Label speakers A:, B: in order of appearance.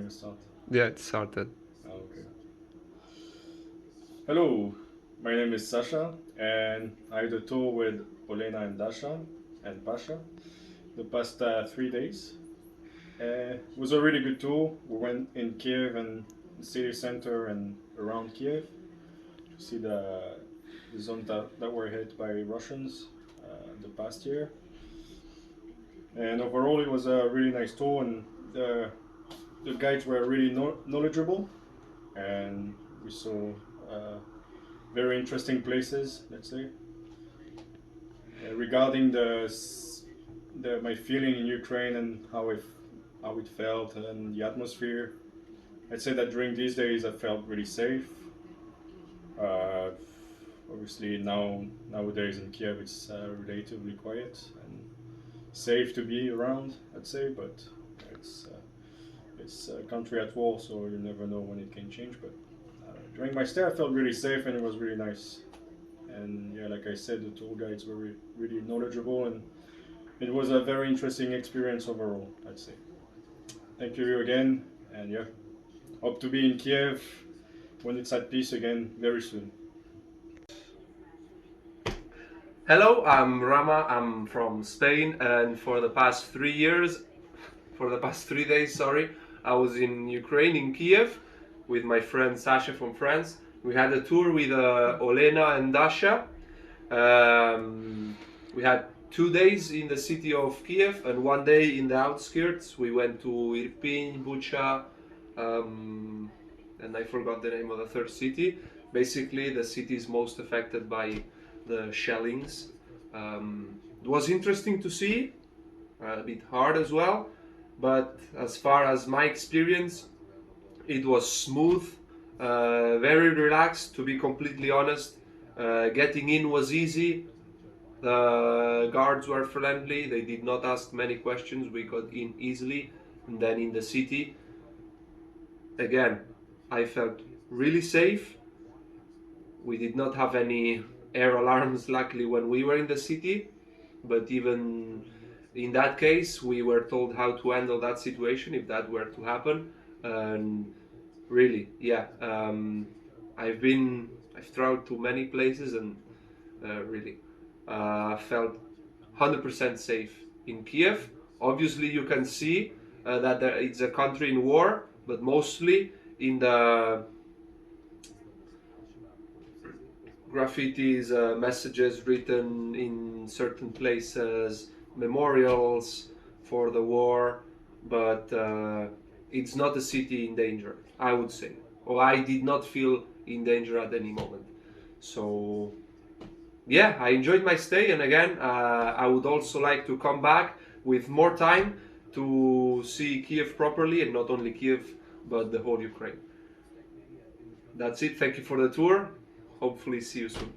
A: gonna start?
B: Yeah, it started.
A: Okay. Hello, my name is Sasha, and I had a tour with Olena and Dasha and Pasha the past 3 days. It was a really good tour. We went in Kiev and the city center and around Kiev to see the zone that were hit by Russians the past year. And overall, it was a really nice tour, and the guides were really knowledgeable, and we saw very interesting places. Let's say regarding my feeling in Ukraine and how it felt and the atmosphere. I'd say that during these days I felt really safe. Uh, Obviously nowadays in Kiev it's relatively quiet and safe to be around. I'd say, but it's a country at war, so you never know when it can change. But during my stay, I felt really safe and it was really nice. And yeah, like I said, the tour guides were really knowledgeable, and it was a very interesting experience overall, I'd say. Thank you again, and yeah, hope to be in Kiev when it's at peace again very soon.
B: Hello, I'm Rama. I'm from Spain, and for the past 3 years, for the past 3 days, sorry, I was in Ukraine, in Kiev, with my friend Sasha from France. We had a tour with Olena and Dasha. We had 2 days in the city of Kiev and 1 day in the outskirts. We went to Irpin, Bucha, and I forgot the name of the third city. Basically, the cities most affected by the shellings. It was interesting to see, a bit hard as well, but as far as my experience, it was smooth, very relaxed, to be completely honest. Getting in was easy. The guards were friendly, they did not ask many questions, we got in easily. And then in the city, again, I felt really safe. We did not have any air alarms, luckily, when we were in the city, but even in that case, we were told how to handle that situation if that were to happen. And really, yeah, I've traveled to many places, and really felt 100% safe in Kiev. Obviously, you can see that it's a country in war, but mostly in the graffitis, messages written in certain places, memorials for the war, but it's not a city in danger, I would say. Or I did not feel in danger at any moment. So yeah, I enjoyed my stay, and again, I would also like to come back with more time to see Kiev properly, and not only Kiev, but the whole Ukraine. That's it. Thank you for the tour. Hopefully, see you soon.